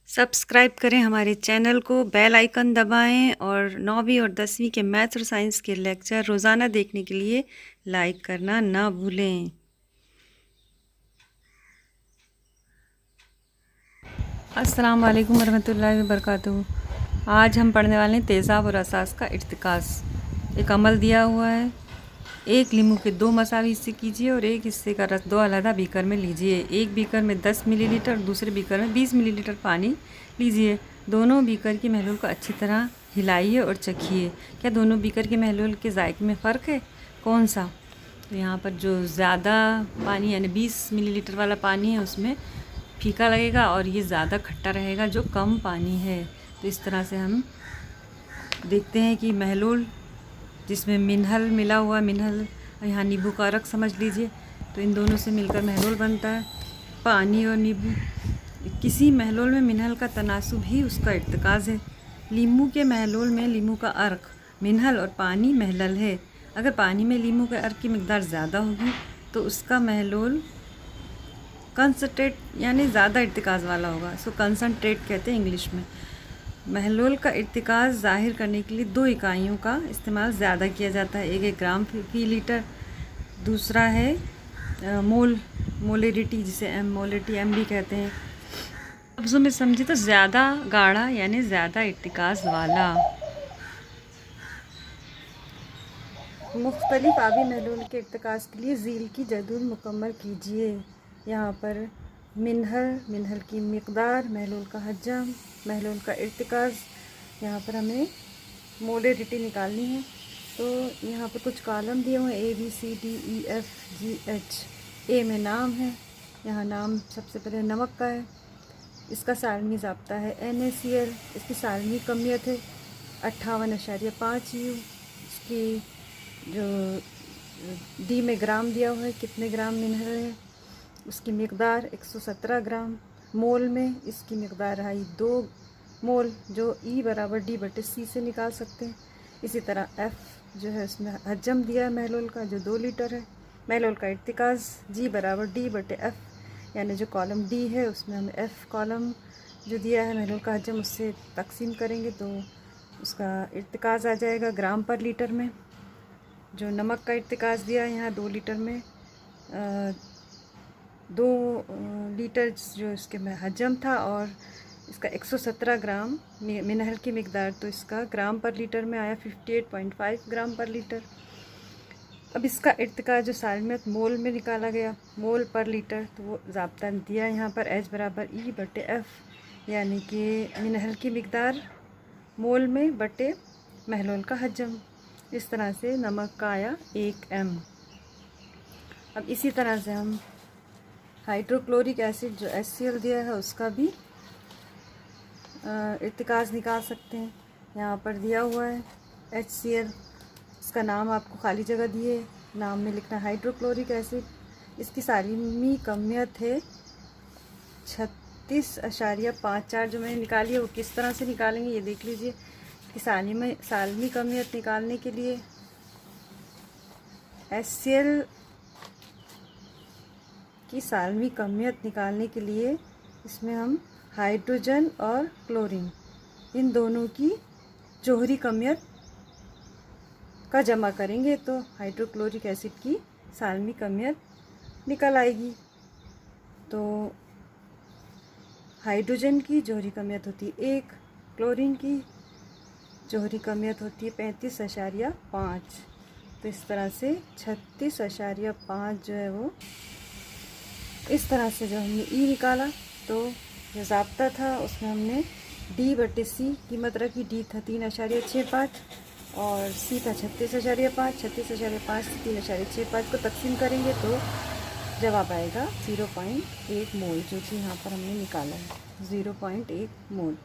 Subscribe करें हमारे channel को, बेल आइकन दबाएं और 9वीं और 10वीं के मैथ्स और साइंस के लेक्चर रोज़ाना देखने के लिए लाइक करना ना भूलें। अस्सलाम वालेकुम वरहमतुल्लाहि वबरकातुहू। आज हम पढ़ने वाले हैं तेज़ाब और असास का इर्तिकास। एक अमल दिया हुआ है, एक लीमू के 2 मसावी हिस्से कीजिए और एक हिस्से का रस 2 अलग बीकर में लीजिए। एक बीकर में 10 मिलीलीटर, दूसरे बीकर में 20 मिलीलीटर पानी लीजिए। दोनों बीकर की महलूल को अच्छी तरह हिलाइए और चखिए। क्या दोनों बीकर के महलूल के जायके में फ़र्क है? कौन सा? तो यहाँ पर जो ज़्यादा पानी यानी 20 मिलीलीटर वाला पानी है उसमें फीका लगेगा और ये ज़्यादा खट्टा रहेगा जो कम पानी है। तो इस तरह से हम देखते हैं कि महलूल जिसमें मिनहल मिला हुआ, मिनहल यहाँ नींबू का रख समझ लीजिए, तो इन दोनों से मिलकर महलूल बनता है। पानी और नींबू, किसी महलूल में मिनहल का तनासुब ही उसका इर्तिकाज़ है। लीमू के महलूल में लीमू का अर्क मिनहल और पानी महलल है। अगर पानी में लीमू के अर्क की मिकदार ज़्यादा होगी तो उसका महलूल कंसनट्रेट यानी ज़्यादा इर्तिकाज़ वाला होगा। इसको कंसनट्रेट कहते हैं इंग्लिश में। महलूल का इर्तिकाज़ ज़ाहिर करने के लिए 2 इकाइयों का इस्तेमाल ज़्यादा किया जाता है। एक ग्राम फी लीटर, दूसरा है मोलेरिटी, जिसे मोलेरिटी एम भी कहते हैं। लफ्ज़ों में समझे तो ज़्यादा गाढ़ा यानी ज़्यादा इर्तिकाज़ वाला। मुख्तलिफ आबी महलूल के इर्तिकाज़ के लिए झील की जदूल मुकम्मल कीजिए। यहाँ पर मिनहल की मिकदार, महलूल का हजम, महलूल का इर्तिकाज़, यहाँ पर हमें मोलेरिटी निकालनी है। तो यहाँ पर कुछ कॉलम दिए हुए हैं ABCDEFGH। ए में नाम है, यहाँ नाम सबसे पहले नमक का है। इसका सालमी ज़ाब्ता है NaCl। इसकी सालमी कमियत है 58.5 U। इसकी जो डी में ग्राम दिया हुआ है, कितने ग्राम मिनहल है, उसकी मिकदार 117 ग्राम। मोल में इसकी मिकदार आई 2 मोल, जो E बराबर D/C से निकाल सकते हैं। इसी तरह F जो है उसमें हजम दिया है महलूल का, जो 2 लीटर है। महलूल का इर्तिकाज़ G बराबर D/F, यानी जो कॉलम D है उसमें हम F कॉलम जो दिया है महलूल का हजम, उससे तकसीम करेंगे तो उसका इर्तिकाज़ आ जाएगा ग्राम पर लीटर में। जो नमक का इर्तिकाज़ दिया है यहाँ 2 लीटर में 2 लीटर जो इसके में हजम था, और इसका 117 ग्राम मिनहल की मिकदार, तो इसका ग्राम पर लीटर में आया 58.5 ग्राम पर लीटर। अब इसका इर्तिकाज़ जो सालमियत मोल में निकाला गया, मोल पर लीटर, तो वो ज़ाब्ता दिया यहाँ पर H बराबर E/F, यानी कि मिनहल की मिकदार मोल में बटे महलूल का हजम। इस तरह से नमक का आया 1 m। अब इसी तरह से हम हाइड्रोक्लोरिक एसिड जो HCl दिया है उसका भी इर्तिकाज़ निकाल सकते हैं। यहाँ पर दिया हुआ है HCl, इसका नाम आपको खाली जगह दिए, नाम में लिखना हाइड्रोक्लोरिक एसिड। इसकी सालमी कमियत है 36.54। जो मैंने निकाली है वो किस तरह से निकालेंगे ये देख लीजिए। कि सालमी कमियत निकालने के लिए HCl की सालमी कमियत निकालने के लिए इसमें हम हाइड्रोजन और क्लोरीन इन दोनों की जोहरी कमियत का जमा करेंगे तो हाइड्रोक्लोरिक एसिड की सालमी कमियत निकल आएगी। तो हाइड्रोजन की जोहरी कमियत होती है 1, क्लोरीन की जोहरी कमियत होती है 35.5। तो इस तरह से 36.5 जो है वो इस तरह से जो हमने E निकाला, तो जो ज़ाब्ता था उसमें हमने D/C कीमत रखी। D था 3.65 और C था 36.5। 36.5 से 3.65 को तकसीम करेंगे तो जवाब आएगा 0.1 मोल, जो कि यहाँ पर हमने निकाला है 0.1 मोल।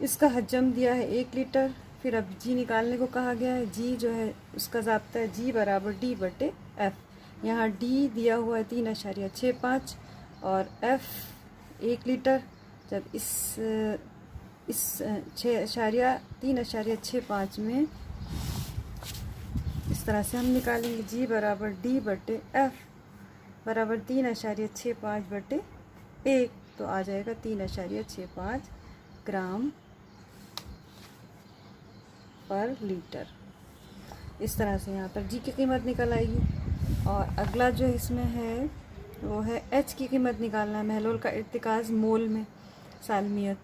इसका हजम दिया है 1 लीटर। फिर अब G निकालने को कहा गया है। G जो है उसका ज़ाब्ता है G बराबर D/F। यहाँ D दिया हुआ है 3.65 और F 1 लीटर। जब इस 3.65 में इस तरह से हम निकालेंगे G बराबर D/F बराबर 3.65/1। तो आ जाएगा 3.65 ग्राम पर लीटर। इस तरह से यहाँ पर जी की कीमत निकल आएगी। और अगला जो इसमें है वो है एच की कीमत निकालना है, महलूल का इर्तिकाज़ मोल में सालमियत।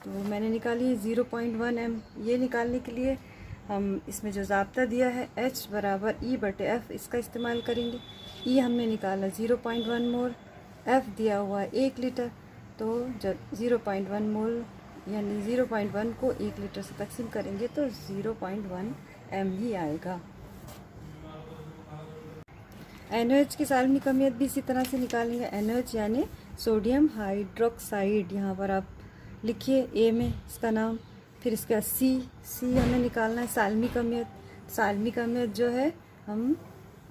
तो मैंने निकाली है 0.1 m। ये निकालने के लिए हम इसमें जो ज़ाब्ता दिया है H बराबर E/F इसका इस्तेमाल करेंगे। E हमने निकाला 0.1 मोल, F दिया हुआ है 1 लीटर। तो जब 0.1 मोल यानी 0.1 को 1 लीटर से तकसीम करेंगे तो 0.1 m ही आएगा। NaOH की सालमी कमियत भी इसी तरह से निकालेंगे। NaOH यानी सोडियम हाइड्रोक्साइड, यहाँ पर आप लिखिए A में इसका नाम, फिर इसका C हमें निकालना है सालमी कमियत। सालमी कमियत जो है हम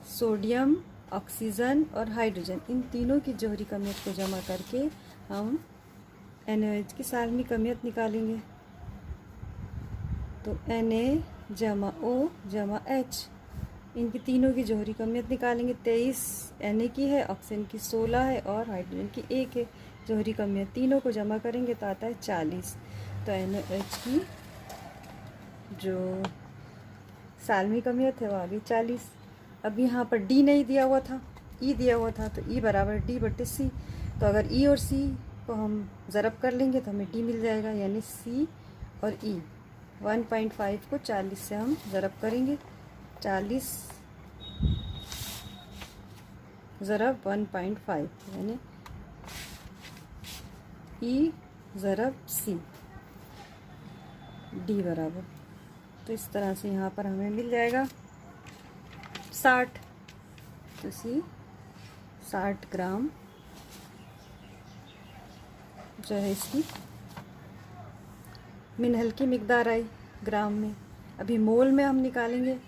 सोडियम, ऑक्सीजन और हाइड्रोजन इन तीनों की जोहरी कमियत को जमा करके हम NaOH की सालमी कमियत निकालेंगे। तो Na जमा O जमा H, इनकी तीनों की जोहरी कमियत निकालेंगे। 23 Na की है, ऑक्सीजन की 16 है और हाइड्रोजन की 1 है। जोहरी कमियत तीनों को जमा करेंगे तो आता है 40। तो NaOH की जो सालमी कमियत है वो आ गई 40। अब यहाँ पर D नहीं दिया हुआ था, E दिया हुआ था, तो E बराबर D/C। तो अगर E और C को हम ज़रब कर लेंगे तो हमें D मिल जाएगा, यानी C और E 1.5 को 40 से हम ज़रब करेंगे। 40 ज़रब 1.5 यानी E ज़रब C, D बराबर। तो इस तरह से यहाँ पर हमें मिल जाएगा 60। तो C 60 ग्राम जो है इसकी मिनहल की मिकदार आई ग्राम में। अभी मोल में हम निकालेंगे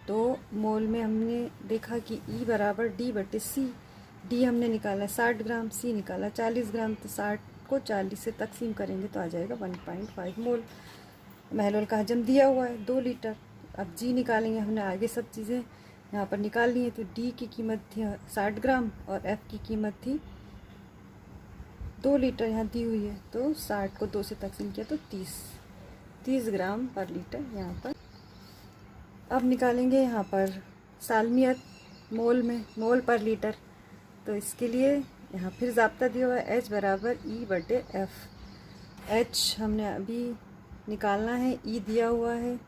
तो मोल में हमने देखा कि E बराबर D/C। D हमने निकाला 60 ग्राम, C निकाला 40 ग्राम। तो 60 को 40 से तकसीम करेंगे तो आ जाएगा 1.5 मोल। महलूल का हजम दिया हुआ है 2 लीटर। अब G निकालेंगे, हमने आगे सब चीज़ें यहाँ पर निकाल ली हैं। तो D की कीमत थी 60 ग्राम और F की कीमत थी 2 लीटर यहाँ दी हुई है। तो 60 को 2 से तकसीम किया तो 30 ग्राम पर लीटर यहाँ पर। अब निकालेंगे यहाँ पर सालमियत मोल में, मोल पर लीटर। तो इसके लिए यहाँ फिर ज़ाब्ता दिया हुआ है H बराबर E/F। H हमने अभी निकालना है, E दिया हुआ है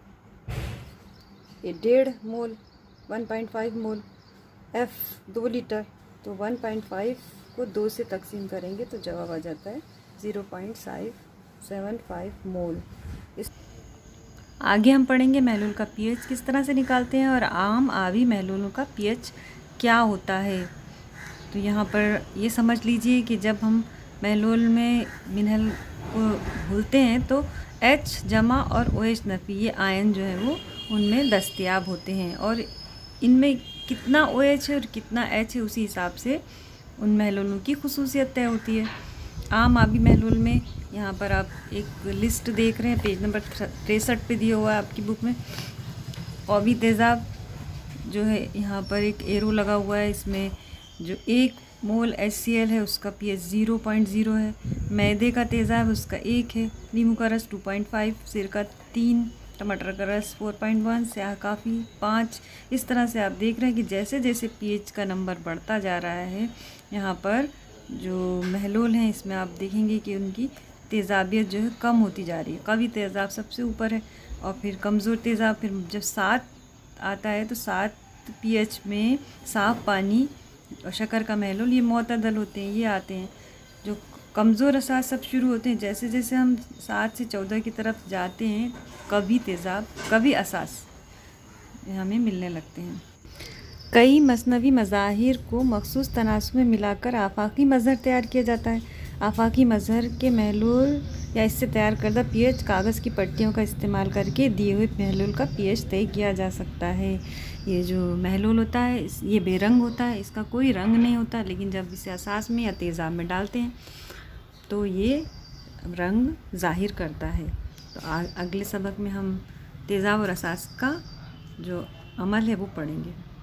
ये 1.5 मोल, 1.5 मोल, F 2 लीटर। तो 1.5 को 2 से तकसीम करेंगे तो जवाब आ जाता है 0.575 मोल। इस आगे हम पढ़ेंगे महलूल का पीएच किस तरह से निकालते हैं और आम आवी महलूलों का पीएच क्या होता है। तो यहाँ पर ये समझ लीजिए कि जब हम महलूल में मिनरल को घोलते हैं तो H जमा और OH नफ़ी ये आयन जो है वो उनमें दस्तयाब होते हैं, और इनमें कितना OH है और कितना H है उसी हिसाब से उन महलूलों की खुसूसियत तय होती है। आम आबी महलूल में यहाँ पर आप एक लिस्ट देख रहे हैं, पेज नंबर 63 पे दिया हुआ है आपकी बुक में। आबी तेज़ाब जो है यहाँ पर एक एरो लगा हुआ है, इसमें जो 1 मोल HCl है उसका pH 0.0 है। मैदे का तेज़ाब उसका 1 है। नींबू का रस 2.5, सिरका 3, टमाटर का रस 4.1, स्याह काफ़ी 5। इस तरह से आप देख रहे हैं कि जैसे जैसे pH का नंबर बढ़ता जा रहा है, यहाँ पर जो महलूल हैं इसमें आप देखेंगे कि उनकी तेज़ाबियत जो है कम होती जा रही है। कभी तेज़ाब सबसे ऊपर है और फिर कमज़ोर तेज़ाब, फिर जब 7 आता है तो 7 pH में साफ़ पानी और शक्कर का महलूल, ये मुतदल होते हैं, ये आते हैं। जो कमज़ोर असास सब शुरू होते हैं जैसे जैसे हम 7 से 14 की तरफ जाते हैं, कभी तेज़ाब कभी असास हमें मिलने लगते हैं। कई मसनवी मज़ाहिर को मखसूस तनासुब में मिलाकर आफाकी मज़हर तैयार किया जाता है। आफाकी मज़हर के महलूल या इससे तैयार करदा पीएच कागज़ की पट्टियों का इस्तेमाल करके दिए हुए महलूल का पीएच तय किया जा सकता है। ये जो महलूल होता है ये बेरंग होता है, इसका कोई रंग नहीं होता, लेकिन जब इसे असास में या तेज़ाब में डालते हैं तो ये रंग ज़ाहिर करता है। तो अगले सबक में हम तेज़ाब और असास का जो अमल है वो पढ़ेंगे।